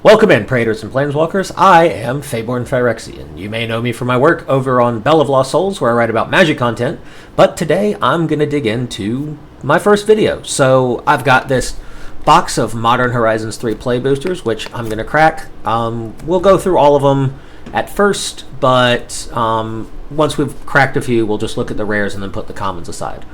Welcome in, Praetors and Planeswalkers. I am Faeborn Phyrexian. You may know me for my work over on Bell of Lost Souls, where I write about magic content, but today I'm going to dig into my first video. So I've got this box of Modern Horizons 3 play boosters, which I'm going to crack. We'll go through all of them at first, but once we've cracked a few, we'll just look at the rares and then put the commons aside.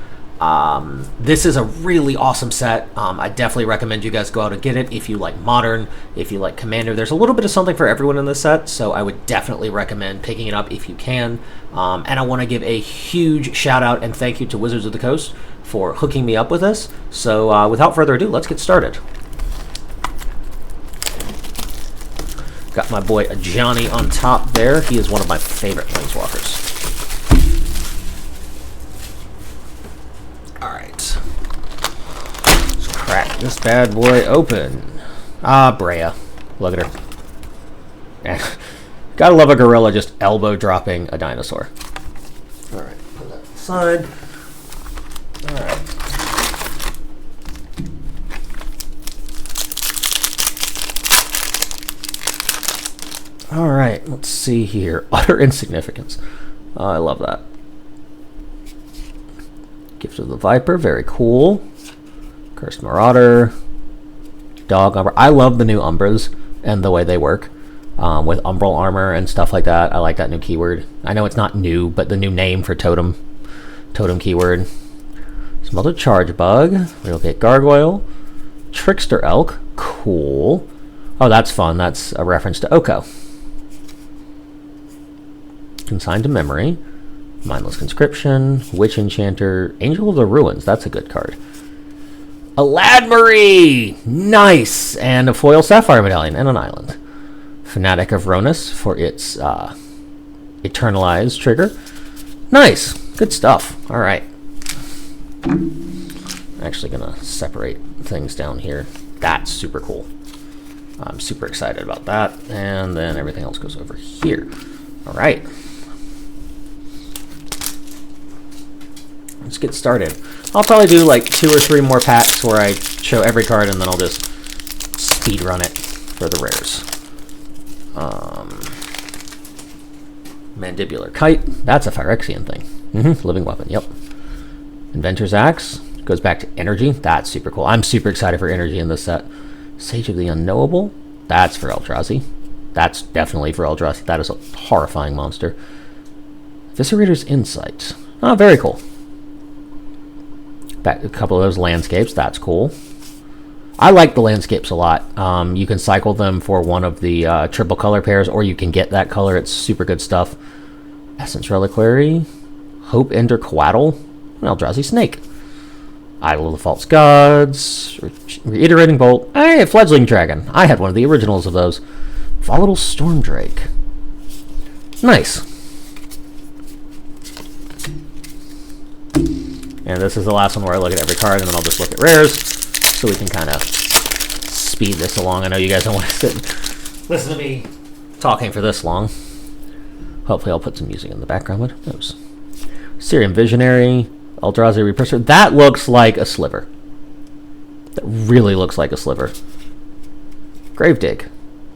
This is a really awesome set. I definitely recommend you guys go out and get it if you like Modern, if you like Commander. There's a little bit of something for everyone in this set, so I would definitely recommend picking it up if you can. And I want to give a huge shout out and thank you to Wizards of the Coast for hooking me up with this. So without further ado, let's get started. Got my boy Johnny on top there. He is one of my favorite Planeswalkers. Alright. Let's crack this bad boy open. Ah, Brea. Look at her. Gotta love a gorilla just elbow dropping a dinosaur. Alright, put that aside. Alright. Alright, let's see here. Utter insignificance. Oh, I love that. Gift of the Viper, very cool. Cursed Marauder. Dog Umbra. I love the new Umbras and the way they work. With Umbral Armor and stuff like that. I like that new keyword. I know it's not new, but the new name for Totem. Totem keyword. Smelter Charge Bug. Relocate Gargoyle. Trickster Elk. Cool. Oh, that's fun. That's a reference to Oko. Consigned to Memory. Mindless Conscription, Witch Enchanter, Angel of the Ruins, that's a good card. Aladmarie! Nice! And a foil Sapphire Medallion and an island. Fanatic of Ronus for its Eternalize trigger. Nice! Good stuff. Alright. I'm actually going to separate things down here. That's super cool. I'm super excited about that. And then everything else goes over here. Alright. Let's get started. I'll probably do like 2 or 3 more packs where I show every card and then I'll just speed run it for the rares. Mandibular Kite. That's a Phyrexian thing. Living Weapon, yep. Inventor's Axe. Goes back to Energy. That's super cool. I'm super excited for Energy in this set. Sage of the Unknowable. That's for Eldrazi. That's definitely for Eldrazi. That is a horrifying monster. Viscerator's Insight. Oh, very cool. Back a couple of those landscapes. That's cool. I like the landscapes a lot. You can cycle them for one of the triple color pairs, or you can get that color. It's super good stuff. Essence Reliquary. Hope Ender Coatl. An Eldrazi Snake. Idol of the False Gods. Reiterating Bolt. Hey, Fledgling Dragon. I had one of the originals of those. Volatile Stormdrake. Nice. And this is the last one where I look at every card, and then I'll just look at rares, so we can kind of speed this along. I know you guys don't want to sit and listen to me talking for this long. Hopefully I'll put some music in the background. What knows? Syrian Visionary, Eldrazi Represser. That looks like a sliver. That really looks like a sliver. Gravedigg.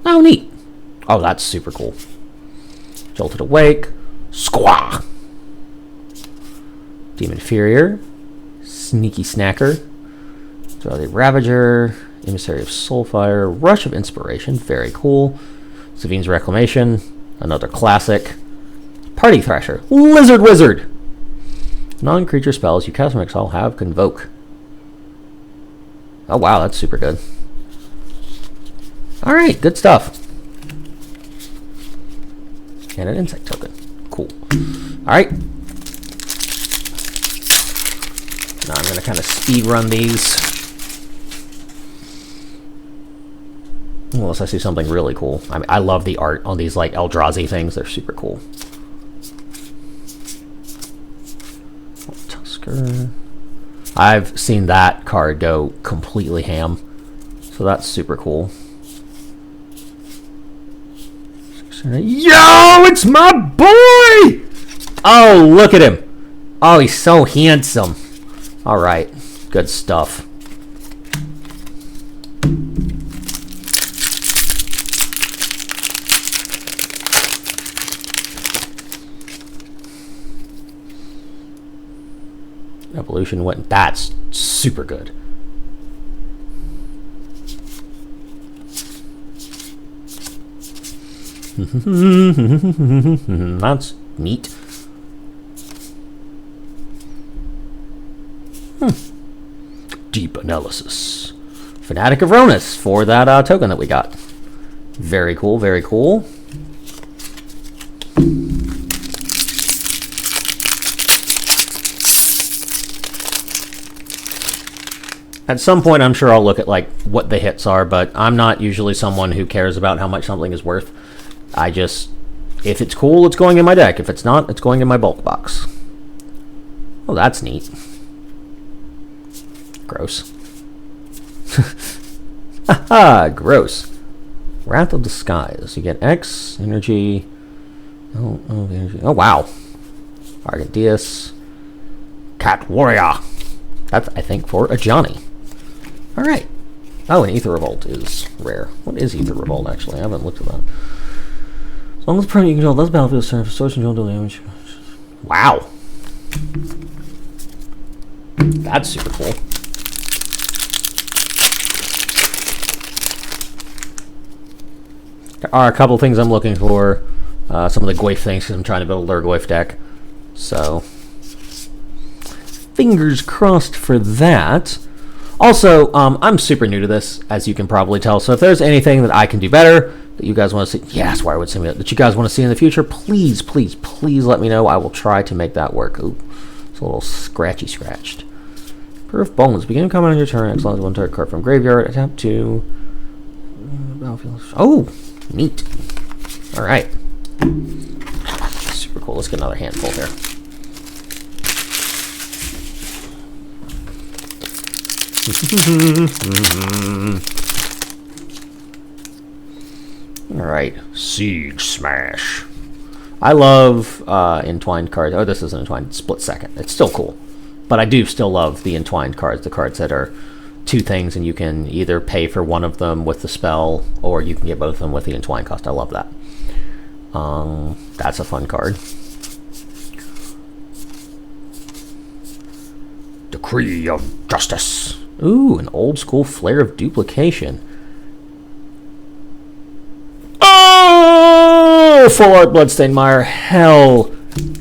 Oh, neat. Oh, that's super cool. Jolted Awake. Squaw. Demon Inferior, Sneaky Snacker, Eldrazi Ravager, Emissary of Soulfire, Rush of Inspiration, very cool. Savine's Reclamation, another classic. Party Thrasher, Lizard Wizard. Non-creature spells you cast from exile have Convoke. Oh wow, that's super good. Alright, good stuff. And an Insect Token. Cool. Alright. Now I'm going to kind of speed run these. Unless I see something really cool. I mean, I love the art on these like Eldrazi things. They're super cool. Tusker. I've seen that card go completely ham. So that's super cool. Yo, it's my boy! Oh, look at him. Oh, he's so handsome. All right, good stuff. Evolution went. That's super good. That's neat. Deep analysis. Fanatic of Ronus for that token that we got. Very cool, very cool. At some point, I'm sure I'll look at like what the hits are, but I'm not usually someone who cares about how much something is worth. I just, if it's cool, it's going in my deck. If it's not, it's going in my bulk box. Oh, that's neat. Gross. Haha, gross. Wrath of Disguise. You get X, energy. Oh, energy. Oh, wow. Argadius. Cat Warrior. That's, I think, for a Johnny. Alright. Oh, and Ether Revolt is rare. What is Ether Revolt, actually? I haven't looked at that. As long as the permanent you control less battlefield surface, social control damage. Wow. That's super cool. There are a couple things I'm looking for. Some of the Goyf things, because I'm trying to build a Lurgoyf deck. So, fingers crossed for that. Also, I'm super new to this, as you can probably tell. So if there's anything that I can do better, that you guys want to see, yes, why would send me that you guys want to see in the future, please, please, please let me know. I will try to make that work. Ooh, it's a little scratched. Proof Bones. Begin combat on your turn. Excellent. One target card from graveyard. Attempt to battlefield. Oh, neat. All right. Super cool. Let's get another handful here. Alright, Siege Smash. I love entwined cards. Oh, this isn't entwined, split second. It's still cool. But I do still love the entwined cards, the cards that are two things and you can either pay for one of them with the spell or you can get both of them with the entwined cost. I love that. That's a fun card. Decree of Justice. Ooh, an old school Flare of Duplication. Oh! Full Art Bloodstained Mire. Hell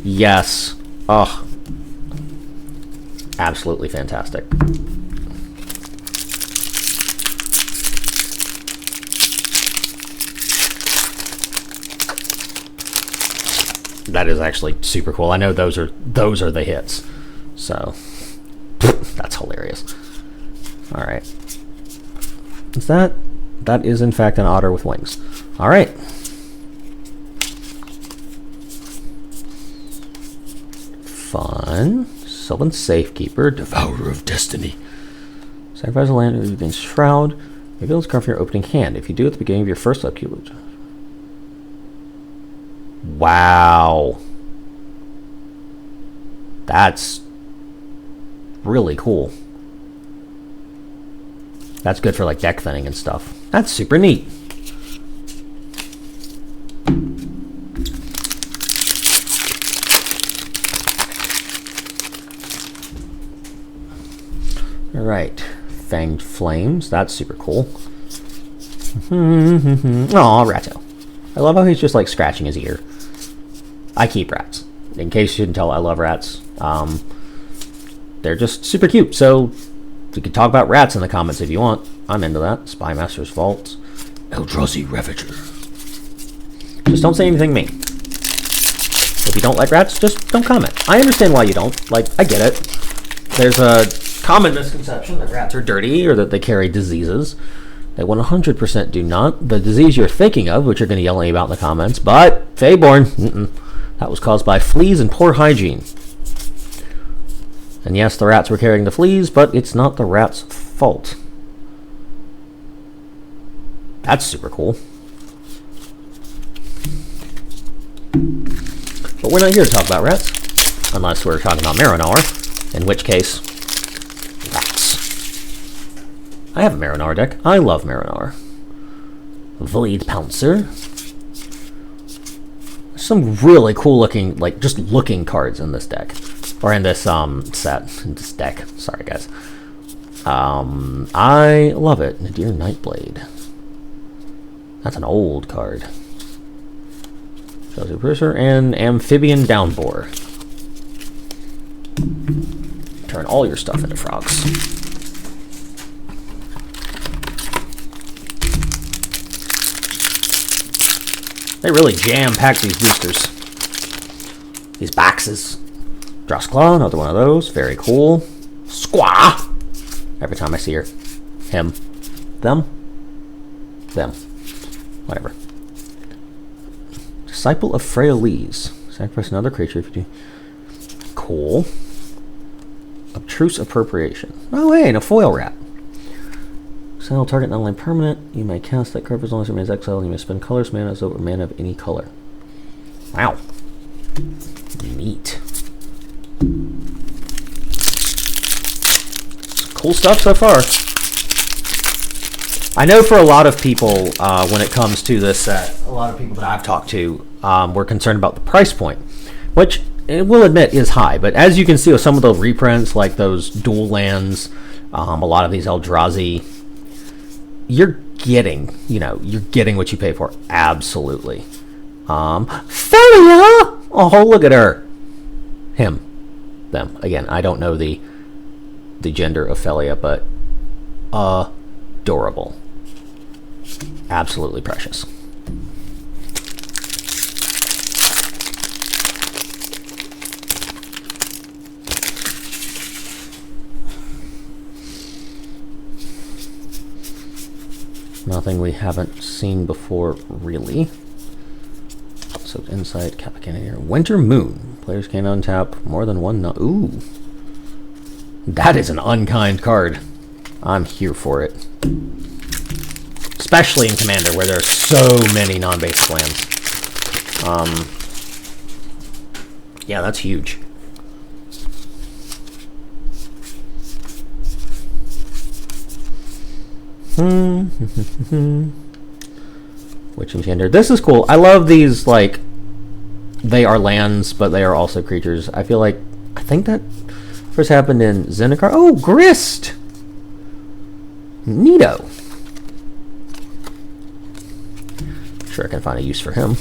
yes. Oh. Absolutely fantastic. That is actually super cool. I know those are the hits. So that's hilarious. Alright. Is that? That is in fact an otter with wings. Alright. Fun. Sylvan Safekeeper. Devourer of Destiny. Sacrifice a land against Shroud. Reveal this card from your opening hand. If you do at the beginning of your first upkeep. Wow. That's really cool. That's good for like deck thinning and stuff. That's super neat. Alright. Fanged Flames. That's super cool. Aw, Ratto. I love how he's just like scratching his ear. I keep rats. In case you didn't tell, I love rats. They're just super cute. So we can talk about rats in the comments if you want. I'm into that. Spymaster's Vault. Eldrazi Ravager. Just don't say anything mean. If you don't like rats, just don't comment. I understand why you don't. Like, I get it. There's a common misconception that rats are dirty or that they carry diseases. They 100% do not. The disease you're thinking of, which you're going to yell at me about in the comments, but Feyborn, that was caused by fleas and poor hygiene. And yes, the rats were carrying the fleas, but it's not the rats' fault. That's super cool. But we're not here to talk about rats, unless we're talking about Marinar, in which case, rats. I have a Marinar deck. I love Marinar. Void Pouncer. Some really cool looking, like, just looking cards in this deck. or in this set, in this deck. Sorry, guys. I love it. Nadir Nightblade. That's an old card. Chelsea Purser and Amphibian Downbore. Turn all your stuff into frogs. They really jam-pack these boosters. These boxes. Dross Claw, another one of those. Very cool. Squaw! Every time I see her. Him. Them. Whatever. Disciple of Frailise. Sacrifice another creature if you do. Cool. Obtruse Appropriation. Oh, hey, and a foil wrap. Exile target non-land permanent. You may cast that card as long as it remains exiled. You may spend colorless mana as over mana of any color. Wow. Neat. Cool stuff so far. I know for a lot of people, when it comes to this set, a lot of people that I've talked to were concerned about the price point, which I will admit is high. But as you can see with some of the reprints, like those dual lands, a lot of these Eldrazi, you're getting what you pay for. Absolutely. Felia! Oh, look at her. Him. Them. Again, I don't know the gender of Felia, but adorable. Absolutely precious. Nothing we haven't seen before, really. So Insight, Kappa Cannoneer, Winter Moon. Players can untap more than one. Ooh, that is an unkind card. I'm here for it, especially in Commander, where there are so many non-basic lands. Yeah, that's huge. Witch Enchanter. This is cool. I love these, like, they are lands, but they are also creatures. I think that first happened in Zendikar. Oh, Grist! Neato. Sure I can find a use for him.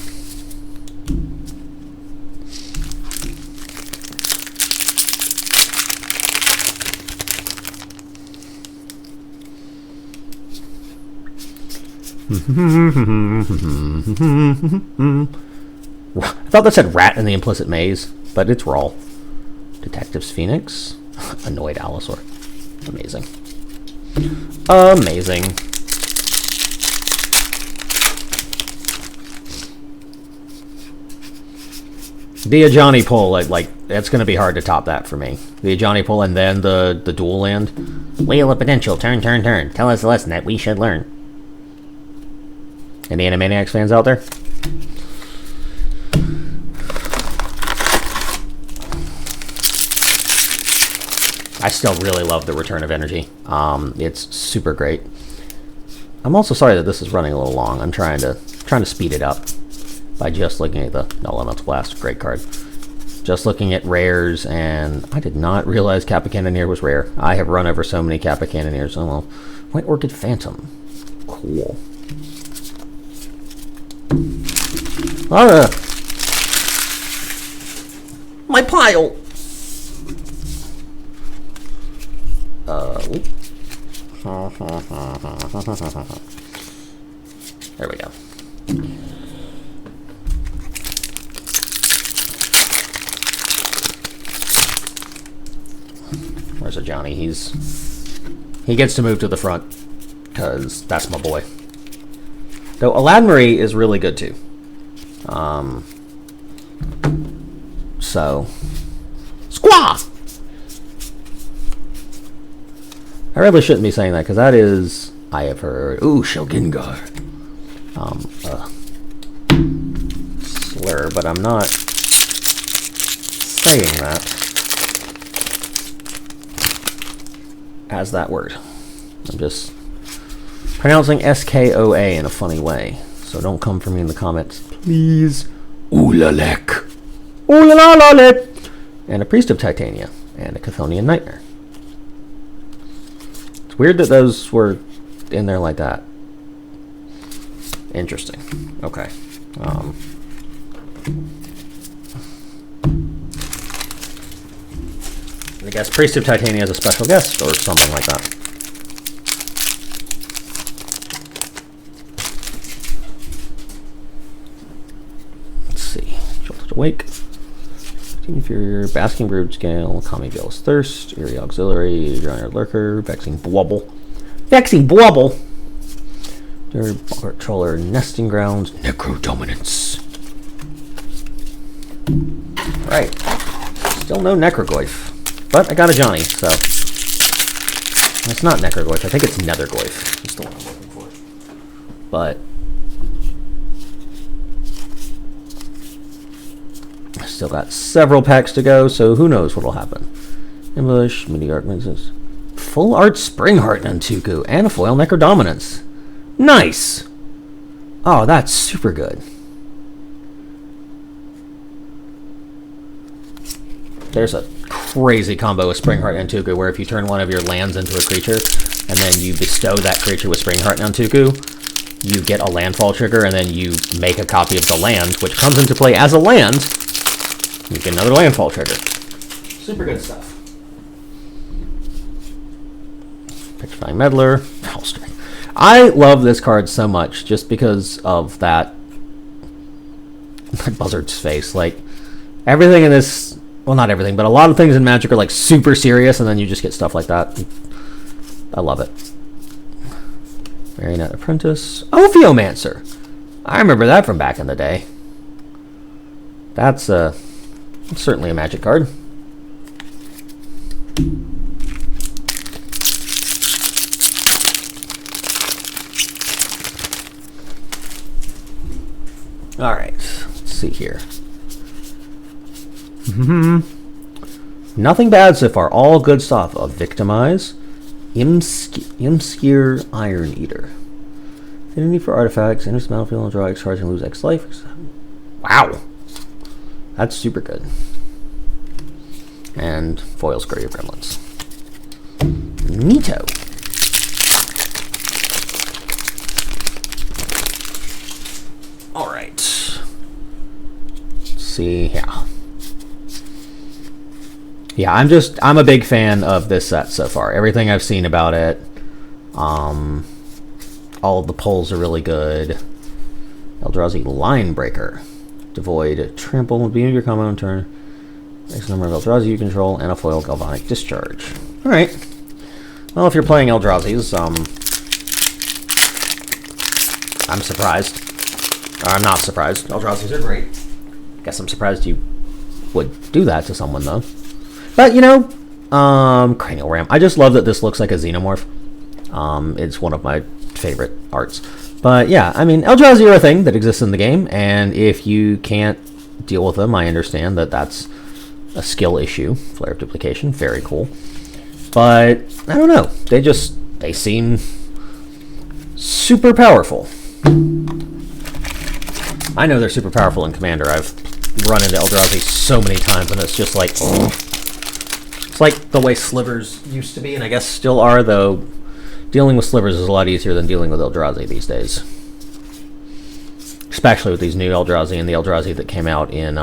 I thought that said rat in the implicit maze, but it's raw. Detective's Phoenix. Annoyed Allosaur. Amazing. Amazing. The Ajani pull, like it's going to be hard to top that for me. The Ajani pull and then the dual land. Wheel of Potential. Turn, turn, turn. Tell us a lesson that we should learn. Any Animaniacs fans out there? I still really love the Return of Energy. It's super great. I'm also sorry that this is running a little long. I'm trying to speed it up by just looking at the Elemental Blast. Great card. Just looking at rares, and I did not realize Kappa Cannoneer was rare. I have run over so many Kappa Cannoneers. Oh well. White Orchid Phantom. Cool. My pile. There we go. Where's Johnny? He gets to move to the front because that's my boy. Though Aladdin Marie is really good too. So Squaw! I really shouldn't be saying that because that is, I have heard, ooh, Shelgingar. Slur, but I'm not saying that as that word. I'm just pronouncing S-K-O-A in a funny way. So don't come for me in the comments, please. Ooh-la-lek. Ooh-la-la-la-lek. and a Priest of Titania, and a Chthonian Nightmare. It's weird that those were in there like that. Interesting. Okay. I guess Priest of Titania is a special guest or something like that. Let's see. Jolted Awake. Inferior, Basking Brood Scale, Kami Veil's Thirst, Eerie Auxiliary, Giant Lurker, Vexing Bwubble. Vexing Bwubble! Boggart Troller, Nesting Grounds, Necrodominance. Right. Still no Necrogoyf. But I got a Johnny, so. It's not Necrogoyf, I think it's Nethergoyf. That's the one I'm looking for. But. I still got several packs to go, so who knows what'll happen. Ambush, Mini Art Mixes. Full Art Springheart Nantuku, and a Foil Necrodominance. Nice! Oh, that's super good. There's a crazy combo with Springheart Nantuku where if you turn one of your lands into a creature and then you bestow that creature with Springheart Nantuku, you get a landfall trigger and then you make a copy of the land, which comes into play as a land. You get another landfall trigger. Super good stuff. Petrifying Meddler. Hellstring. I love this card so much just because of that Buzzard's face. Like, everything in this, well, not everything, but a lot of things in Magic are like super serious, and then you just get stuff like that. I love it. Marionette Apprentice. Ophiomancer. I remember that from back in the day. That's certainly a Magic card. All right, let's see here. Nothing bad so far. All good stuff. A Victimize, Imskir Iron Eater. Affinity for artifacts. Enters the battlefield and draw X cards and lose X life. Wow, that's super good. And foil Scurry of Gremlins. Neato. All right. Let's see. Yeah, I'm a big fan of this set so far. Everything I've seen about it, all of the polls are really good. Eldrazi Line Breaker. Devoid Trample, beginning of your combo in turn. X number of Eldrazi you control, and a foil Galvanic Discharge. Alright. Well, if you're playing Eldrazi's, I'm surprised. I'm not surprised. Eldrazi's are great. Guess I'm surprised you would do that to someone, though. But, you know, Cranial Ram. I just love that this looks like a Xenomorph. It's one of my favorite arts. But, yeah, I mean, Eldrazi are a thing that exists in the game, and if you can't deal with them, I understand that that's a skill issue. Flare of Duplication, very cool. But, I don't know. They seem super powerful. I know they're super powerful in Commander. I've run into Eldrazi so many times, and it's just like, oh. It's like the way Slivers used to be, and I guess still are, though. Dealing with Slivers is a lot easier than dealing with Eldrazi these days. Especially with these new Eldrazi and the Eldrazi that came out in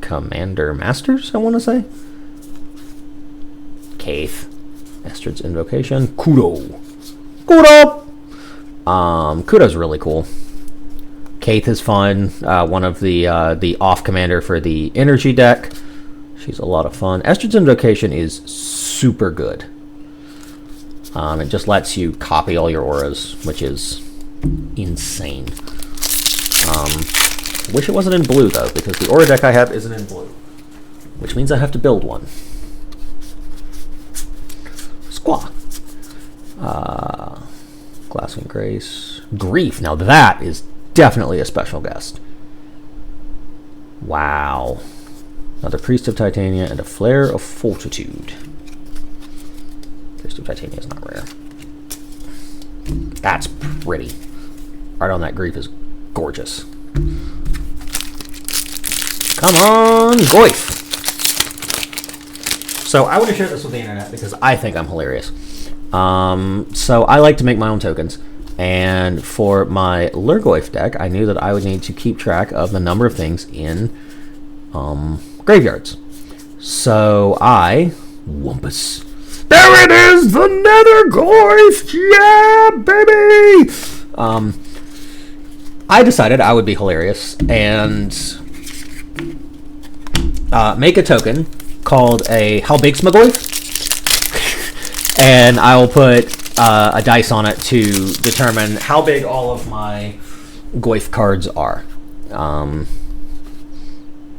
Commander Masters, I want to say. Kaith. Estrid's Invocation. Kudo. Kudo's really cool. Kaith is fun. One of the off commander for the energy deck. She's a lot of fun. Estrid's Invocation is super good. It just lets you copy all your auras, which is insane. Wish it wasn't in blue, though, because the aura deck I have isn't in blue. Which means I have to build one. Squaw. Glassing Grace. Grief. Now that is definitely a special guest. Wow. Another Priest of Titania and a Flare of Fortitude. Priest of Titania is not rare. That's pretty. Art on that Grief is gorgeous. Come on, Goyf. So I want to share this with the internet because I think I'm hilarious. So I like to make my own tokens. And for my Lurgoyf deck, I knew that I would need to keep track of the number of things in graveyards. So Wumpus. There it is, the Nether Goyf! Yeah, baby! I decided I would be hilarious and make a token called a How Big's My Goyf? And I will put a dice on it to determine how big all of my Goyf cards are.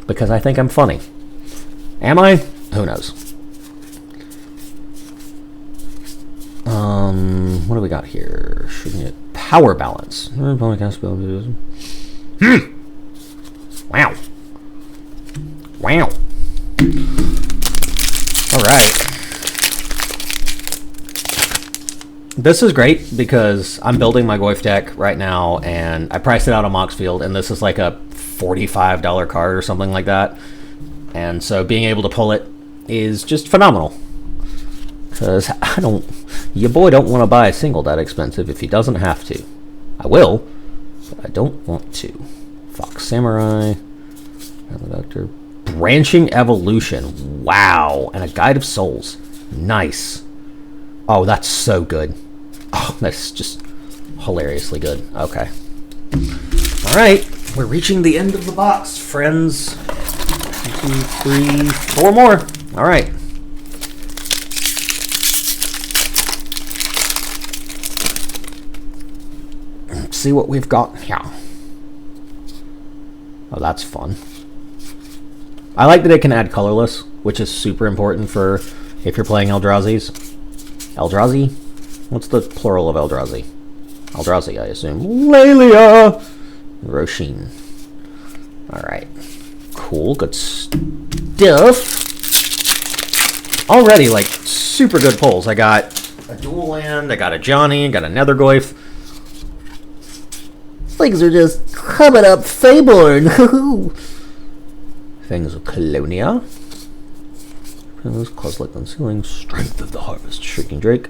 Because I think I'm funny. Am I? Who knows? What do we got here? Power balance. Wow. Wow. All right. This is great because I'm building my Goyf deck right now, and I priced it out on Moxfield, and this is like a $45 card or something like that. And so being able to pull it is just phenomenal. Because your boy don't want to buy a single that expensive if he doesn't have to. I will, but I don't want to. Fox Samurai, Doctor, Branching Evolution. Wow, and a Guide of Souls. Nice. Oh, that's so good. Oh, that's just hilariously good. Okay. All right, we're reaching the end of the box, friends. 1, 2, 3, 4 more. All right. Let's see what we've got here. Oh, that's fun. I like that it can add colorless, which is super important for if you're playing Eldrazi's. Eldrazi? What's the plural of Eldrazi? Eldrazi, I assume. Lelia! Roshin. Alright. Cool, good stuff. Already, like, super good pulls. I got a dual land, I got a Johnny, got a Nether Goyf. Things are just coming up, Faeborn. Things of Colonia. Close like Unsealing. Strength of the Harvest. Shrieking Drake.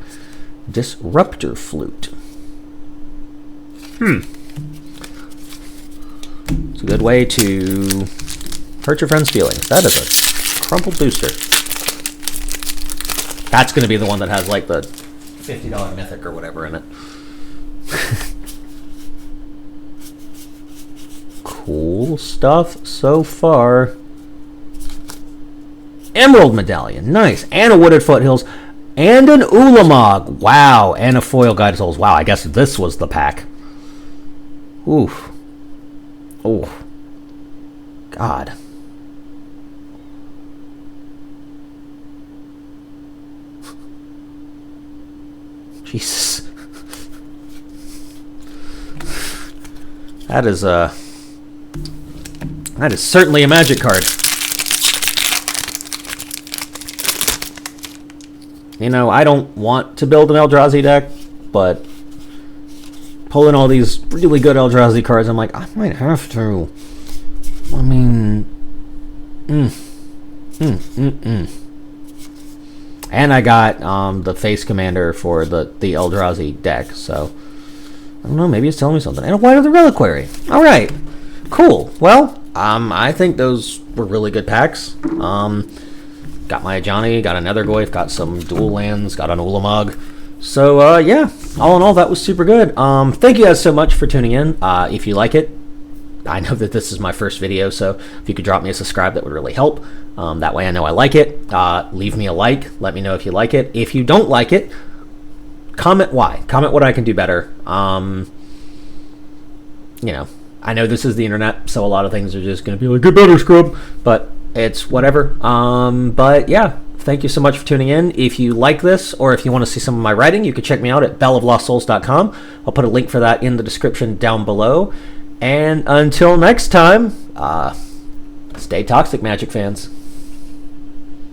Disruptor Flute. It's a good way to hurt your friend's feelings. That is a crumpled booster. That's going to be the one that has like the $50 mythic or whatever in it. Cool stuff so far. Emerald Medallion, nice. And a Wooded Foothills. And an Ulamog. Wow. And a foil Guide of Souls. Wow, I guess this was the pack. Oof. Oh. God. Jesus. That is certainly a Magic card. You know, I don't want to build an Eldrazi deck, but pulling all these really good Eldrazi cards, I'm like, I might have to. I mean, And I got the Face Commander for the Eldrazi deck, so I don't know, maybe it's telling me something. And a White of the Reliquary. All right, cool. Well, I think those were really good packs. Got my Johnny, got a Nether Goyf, got some dual lands, got an Ulamog. So, yeah, all in all, that was super good. Thank you guys so much for tuning in. If you like it, I know that this is my first video, so if you could drop me a subscribe, that would really help. That way I know I like it. Leave me a like. Let me know if you like it. If you don't like it, comment why. Comment what I can do better. You know, I know this is the internet, so a lot of things are just going to be like, get better, scrub. But it's whatever. But yeah, thank you so much for tuning in. If you like this, or if you want to see some of my writing, you can check me out at belloflostsouls.com. I'll put a link for that in the description down below. And until next time, stay toxic, Magic fans.